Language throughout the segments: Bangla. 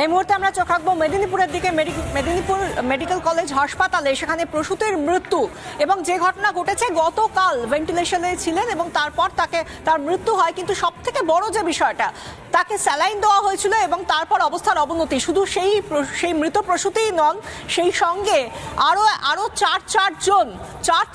এই মুহূর্তে আমরা চোখ রাখবো মেদিনীপুরের দিকে। মেদিনীপুর মেডিকেল কলেজ হাসপাতালে সেখানে প্রসূতির মৃত্যু এবং যে ঘটনা ঘটেছে, গতকাল ভেন্টিলেশনে ছিলেন এবং তারপর তার মৃত্যু হয়। কিন্তু সব থেকে বড় যে বিষয়টা, তাকে স্যালাইন দেওয়া হয়েছিল এবং তারপর অবস্থার অবনতি। শুধু সেই মৃত প্রসূতিই নন, সেই সঙ্গে আরো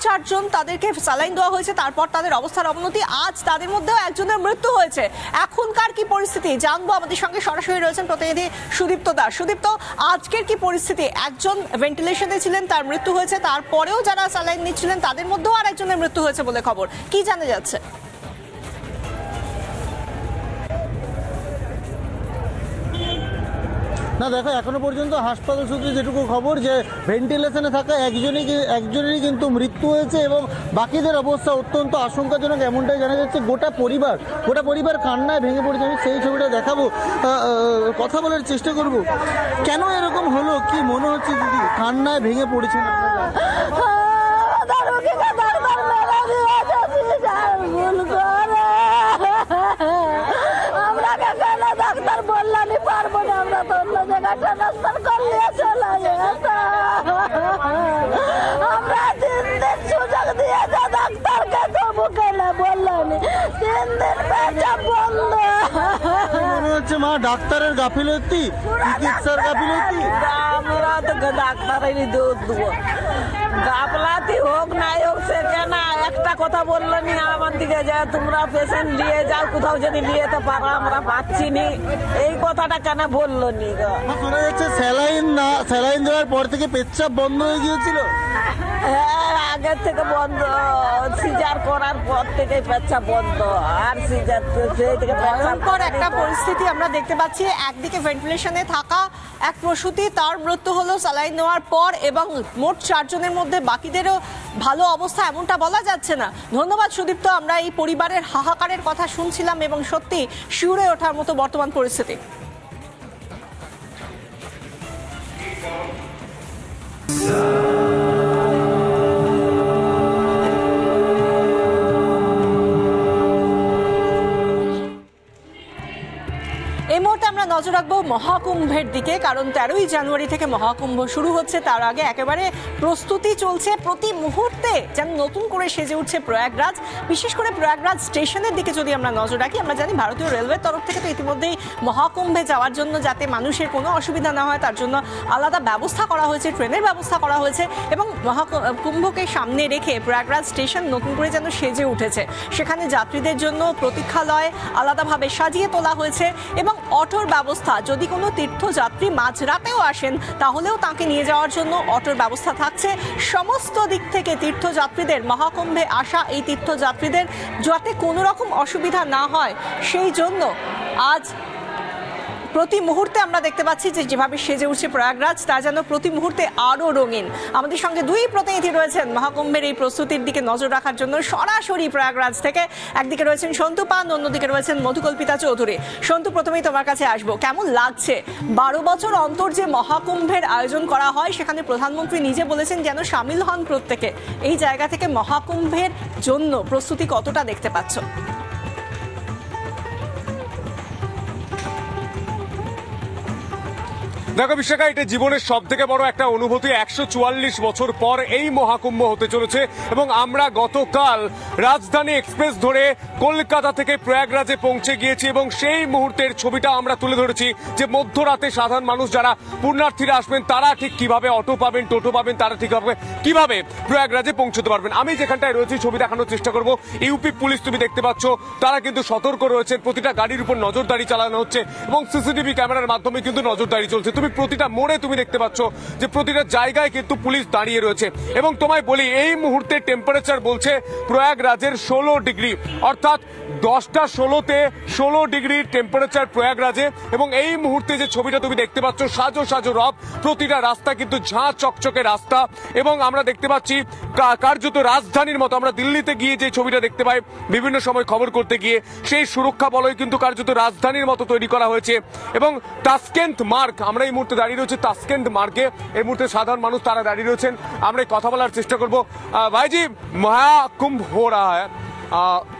চারজন তাদেরকে স্যালাইন দেওয়া হয়েছে, তারপর তাদের অবস্থার অবনতি। আজ তাদের মধ্যেও একজনের মৃত্যু হয়েছে। এখনকার কি পরিস্থিতি জানবো। আমাদের সঙ্গে সরাসরি রয়েছেন প্রতিনিধি সুদীপ্ত দাস। সুদীপ্ত, আজকের কি পরিস্থিতি? একজন ভেন্টিলেশনে ছিলেন, তার মৃত্যু হয়েছে, তারপরেও যারা স্যালাইন নিচ্ছিলেন তাদের মধ্যেও আর একজনের মৃত্যু হয়েছে বলে খবর। কি জানা যাচ্ছে? না দেখো, এখনো পর্যন্ত হাসপাতাল সূত্রে যেটুকু খবর, যে ভেন্টিলেশনে থাকা একজনেরই কিন্তু মৃত্যু হয়েছে এবং বাকিদের অবস্থা অত্যন্ত আশঙ্কাজনক, এমনটাই জানা যাচ্ছে। গোটা পরিবার কান্নায় ভেঙে পড়েছে। আমি সেই ছবিটা দেখাবো, কথা বলার চেষ্টা করব। কেন এরকম হলো, কি মনে হচ্ছে দিদি? কান্নায় ভেঙে পড়েছেন ডাক্তার বললামই পারবো না, আমরা তো অন্য জায়গায় ট্রান্সফার করলে চলে গেছে। আমরা 3 দিন সুযোগ দিয়েছে ডাক্তারকে, তবু কেনা বললামই। 3 দিন পেছাব বন্ধ। মনে হচ্ছে মা ডাক্তারের গাফিলতি, চিকিৎসার গাফিলতি। আমরা তো ডাক্তারেরই দোষ দেবো, গাফলাতি হোক নাই হোক, সে কেনা একটা কথা বললো নি আমার দিকে, যে তোমরা পেশেন্ট নিয়ে যাও, কোথাও যদি নিয়ে যেতে পারো, আমরা পাচ্ছি নি, এই কথাটা কেন বললো নি? শোনা যাচ্ছে স্যালাইন দেওয়ার পর থেকে পেচ্ছাপ বন্ধ হয়ে গিয়েছিল। হ্যাঁ, আগের থেকে বন্ধ, সিজার করার পর থেকে পেচ্ছাপ বন্ধ। আর সিজার থেকে ভয়ঙ্কর একটা পরিস্থিতি আমরা দেখতে পাচ্ছি। একদিকে ভেন্টিলেশনে থাকা এক প্রসূতি, তার মৃত্যু হলো স্যালাইন নেওয়ার পর, এবং মোট 4 জনের মধ্যে বাকিদেরও ভালো অবস্থা এমনটা বলা যাচ্ছে না। ধন্যবাদ সুদীপ্ত। আমরা এই পরিবারের হাহাকারের কথা শুনছিলাম এবং সত্যি শিউরে ওঠার মতো বর্তমান পরিস্থিতি। এই মুহূর্তে আমরা নজর রাখবো মহাকুম্ভের দিকে, কারণ 13ই জানুয়ারি থেকে মহাকুম্ভ শুরু হচ্ছে। তার আগে একেবারে প্রস্তুতি চলছে। প্রতি মুহূর্তে যেন নতুন করে সেজে উঠছে প্রয়াগরাজ। বিশেষ করে প্রয়াগরাজ স্টেশনের দিকে যদি আমরা নজর রাখি, আমরা জানি ভারতীয় রেলওয়ের তরফ থেকে তো ইতিমধ্যেই মহাকুম্ভে যাওয়ার জন্য, যাতে মানুষের কোনো অসুবিধা না হয় তার জন্য আলাদা ব্যবস্থা করা হয়েছে, ট্রেনের ব্যবস্থা করা হয়েছে। এবং মহাকুম্ভকে সামনে রেখে প্রয়াগরাজ স্টেশন নতুন করে যেন সেজে উঠেছে। সেখানে যাত্রীদের জন্য প্রতীক্ষালয় আলাদাভাবে সাজিয়ে তোলা হয়েছে এবং অটোর ব্যবস্থা, যদি কোনো তীর্থযাত্রী মাঝরাতেও আসেন তাহলেও তাকে নিয়ে যাওয়ার জন্য অটোর ব্যবস্থা থাকছে। সমস্ত দিক থেকে তীর্থযাত্রীদের, মহাকুম্ভে আসা এই তীর্থযাত্রীদের যাতে কোনো রকম অসুবিধা না হয় সেই জন্য আজ প্রতি মুহূর্তে আমরা দেখতে পাচ্ছি যে যেভাবে সেজে উঠছে প্রয়াগরাজ, তা যেন প্রতি মুহূর্তে আরো রঙিন। আমাদের সঙ্গে 2 প্রতিনিধি রয়েছেন মহাকুম্ভের এই প্রস্তুতির দিকে নজর রাখার জন্য সরাসরি প্রয়াগরাজ থেকে। একদিকে রয়েছেন সন্তু পান, অন্যদিকে রয়েছেন মধুকল্পিতা চৌধুরী। সন্তু, প্রথমেই তোমার কাছে আসবো। কেমন লাগছে 12 বছর অন্তর যে মহাকুম্ভের আয়োজন করা হয়, সেখানে প্রধানমন্ত্রী নিজে বলেছেন যেন সামিল হন প্রত্যেকে। এই জায়গা থেকে মহাকুম্ভের জন্য প্রস্তুতি কতটা দেখতে পাচ্ছ? দেখো বিশাখা, এটা জীবনের সব থেকে বড় একটা অনুভূতি। 144 বছর পর এই মহাকুম্ভ হতে চলেছে এবং আমরা গতকাল রাজধানী এক্সপ্রেস ধরে কলকাতা থেকে প্রয়াগরাজে পৌঁছে গিয়েছি এবং সেই মুহূর্তের ছবিটা আমরা তুলে ধরেছি, যে মধ্যরাতে সাধারণ মানুষ যারা পুণ্যার্থীরা আসবেন তারা ঠিক কিভাবে অটো পাবেন, টোটো পাবেন, তারা ঠিক কিভাবে প্রয়াগরাজে পৌঁছতে পারবেন। আমি যেখানটায় রয়েছি ছবি দেখানোর চেষ্টা করব। ইউপি পুলিশ তুমি দেখতে পাচ্ছ, তারা কিন্তু সতর্ক রয়েছেন। প্রতিটা গাড়ির উপর নজরদারি চালানো হচ্ছে এবং সিসিটিভি ক্যামেরার মাধ্যমে কিন্তু নজরদারি চলছে। প্রতিটা মোড়ে তুমি দেখতে পাচ্ছ যে প্রতিটা জায়গায় কিন্তু পুলিশ দাঁড়িয়ে রয়েছে। এবং তোমায় বলি, এই মুহূর্তে টেম্পারেচার বলছে প্রয়াগরাজের 16 ডিগ্রি, অর্থাৎ 10টা 16তে 16 ডিগ্রি টেম্পারেচার প্রয়াগরাজে। এবং এই মুহূর্তে যে ছবিটা তুমি দেখতে পাচ্ছ, সাজো সাজো রব, প্রতিটা রাস্তা কিন্তু ঝাঁ চকচকে রাস্তা। এবং আমরা দেখতে পাচ্ছি কার্যত রাজধানীর মতো, আমরা দিল্লিতে গিয়ে যে ছবিটা দেখতে পাই বিভিন্ন সময় খবর করতে গিয়ে, সেই সুরক্ষা বলয় কিন্তু কার্যত রাজধানীর মতো তৈরি করা হয়েছে। এবং তাসকেন্ট মার্গ, আমরা এই মুহূর্তে দাঁড়িয়ে রয়েছে তাসকেন্ট মার্গে। এই মুহূর্তে সাধারণ মানুষ তারা দাঁড়িয়ে রয়েছেন। আমরা কথা বলার চেষ্টা করবো। ভাইজি, महाकुंभ हो रहा है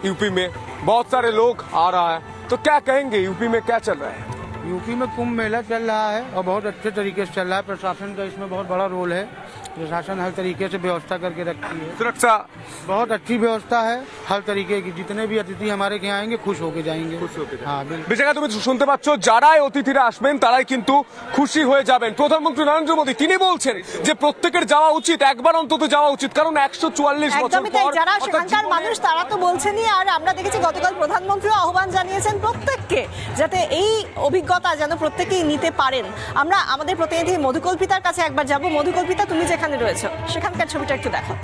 यूपी में, बहुत सारे लोग आ रहा है, तो क्या कहेंगे, यूपी में क्या चल रहा है? यूपी में कुंभ मेला चल रहा है और बहुत अच्छे तरीके से चल रहा है। प्रशासन का इसमें बहुत बड़ा रोल है। प्रशासन हर तरीके से व्यवस्था करके रखती है। सुरक्षा बहुत अच्छी व्यवस्था है हर तरीके की। जितने भी अतिथि हमारे यहाँ आएंगे खुश होके जाएंगे। हाँ बिल्कुल। বিশাখা, তুমি শুনতে পাচ্ছ, যারাই অতিথিরা আসবেন তারাই কিন্তু খুশি হয়ে যাবেন। প্রধানমন্ত্রী নরেন্দ্র মোদী তিনি বলছেন যে প্রত্যেকের যাওয়া উচিত, একবার অন্তত যাওয়া উচিত, কারণ 144 বছর একদমই তাই, পর যারা অর্থাৎ সেখানকার মানুষ তারা তো বলছেনই। আর আমরা দেখেছি গতকাল প্রধানমন্ত্রীও আহ্বান জানিয়েছেন প্রত্যেককে যাতে এই অভিজ্ঞতা যেন প্রত্যেকেই নিতে পারেন। আমরা আমাদের প্রতিনিধি মধুকল্পিতার কাছে একবার যাব। মধুকল্পিতা, তুমি যেখানে রয়েছো সেখানকার ছবিটা একটু দেখো।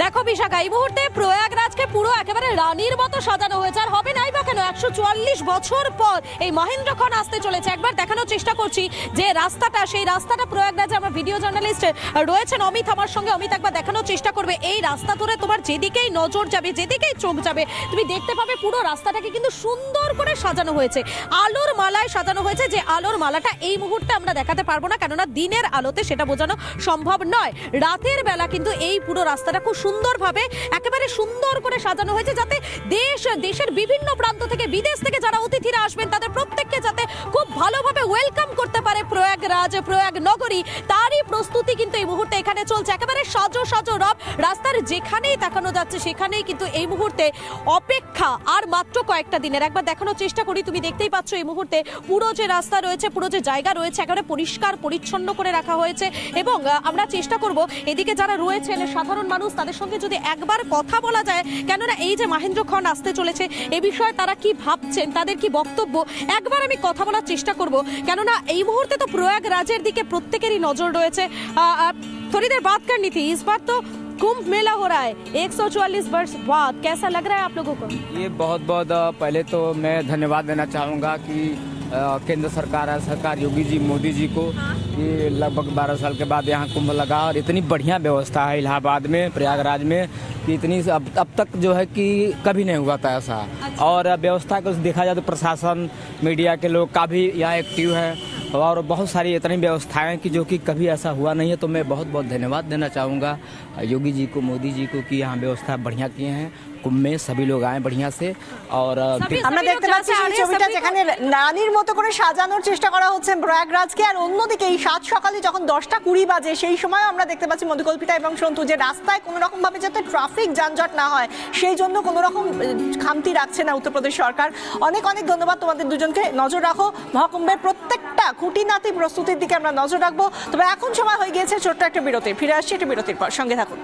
দেখো বিশাখা, এই মুহূর্তে প্রয়াগরাজকে পুরো একেবারে রানীর মতো সাজানো হয়েছে। আর হবে নাই বা কেন, 144 বছর পর এই মহেন্দ্রক্ষণ আসতে চলেছে। একবার দেখানোর চেষ্টা করছি যে রাস্তাটা, সেই রাস্তাটা প্রয়াগরাজে আমরা ভিডিও জার্নালিস্ট রয়েছেন অমিত আমার সঙ্গে। অমিত একবার দেখানোর চেষ্টা করবে। এই রাস্তা ধরে তোমার যেদিকেই নজর যাবে, যেদিকেই চোখ যাবে, তুমি দেখতে পাবে পুরো রাস্তাটাকে কিন্তু সুন্দর করে সাজানো হয়েছে, আলোর মালায় সাজানো হয়েছে। যে আলোর মালাটা এই মুহূর্তে আমরা দেখাতে পারবো না, কেননা দিনের আলোতে সেটা বোঝানো সম্ভব নয়। রাতের বেলা কিন্তু এই পুরো রাস্তাটা খুব সুন্দরভাবে একেবারে সুন্দর করে সাজানো হয়েছে, যাতে দেশের বিভিন্ন প্রান্ত থেকে, বিদেশ থেকে যারা অতিথিরা আসবেন তাদের প্রত্যেককে যাতে খুব ভালোভাবে ওয়েলকাম করতে পারে প্রয়াগরাজ, প্রয়াগ নগরী, তারই প্রস্তুতি কিন্তু এই মুহূর্তে এখানে চলছে। একেবারে সাজো সাজো রব। রাস্তার যেখানেই তাকানো যাচ্ছে সেখানেই কিন্তু এই মুহূর্তে অপেক্ষা আর মাত্র কয়েকটা দিনের। একবার দেখানোর চেষ্টা করি। তুমি দেখতেই পাচ্ছ এই মুহূর্তে পুরো যে রাস্তা রয়েছে, পুরো যে জায়গা রয়েছে একেবারে পরিষ্কার পরিচ্ছন্ন করে রাখা হয়েছে। এবং আমরা চেষ্টা করব এদিকে যারা রয়েছেন সাধারণ মানুষ তাদের সঙ্গে যদি একবার কথা বলা যায়, কেননা এই যে মহেন্দ্রক্ষণ আসতে চলেছে এ বিষয়ে তারা কি ভাবছেন, তাদের কি বক্তব্য, একবার আমি কথা বলার চেষ্টা করব। কেননা এই মুহূর্তে তো প্রয়াগরাজের দিকে প্রত্যেকেরই নজর রয়েছে। थोड़ी देर बात करनी थी। इस बार तो कुंभ मेला हो रहा है 144 वर्ष बाद, कैसा लग रहा है आप लोगों को? ये बहुत बहुत पहले तो मैं धन्यवाद देना चाहूँगा कि केंद्र सरकार योगी जी, मोदी जी को ये लगभग 12 साल के बाद यहाँ कुंभ लगा और इतनी बढ़िया व्यवस्था है इलाहाबाद में, प्रयागराज में, कि इतनी अब तक जो है कि कभी नहीं हुआ था ऐसा। और व्यवस्था को देखा जाए तो प्रशासन, मीडिया के लोग काफ़ी यहाँ एक्टिव है और बहुत सारी इतनी व्यवस्थाएं कि जो कि कभी ऐसा हुआ नहीं है। तो मैं बहुत बहुत धन्यवाद देना चाहूँगा योगी जी को, मोदी जी को, कि यहाँ व्यवस्था बढ़िया किए हैं। कुंभ में सभी लोग आए बढ़िया से। और আমরা দেখতে পাচ্ছি সেই ছবিটা যেখানে রানীর মতো করে সাজানোর চেষ্টা করা হচ্ছে প্রয়াগরাজকে। আর অন্যদিকে এই 7 সকালে যখন 10টা 20 বাজে সেই সময় আমরা দেখতে পাচ্ছি মধুকল্পিতা এবং সন্তু যে রাস্তায় কোনো রকম ভাবে যাতে ট্রাফিক যানজট না হয় সেই জন্য কোনো রকম খামতি রাখছে না উত্তরপ্রদেশ সরকার। অনেক অনেক ধন্যবাদ তোমাদের দুজনকে। নজর রাখো মহাকুম্ভের প্রত্যেকটা খুঁটিনাটি প্রস্তুতির দিকে আমরা নজর রাখবো। তবে এখন সময় হয়ে গিয়েছে ছোট্ট একটা বিরতি। ফিরে আসছি একটা বিরতির পর, সঙ্গে থাকুন।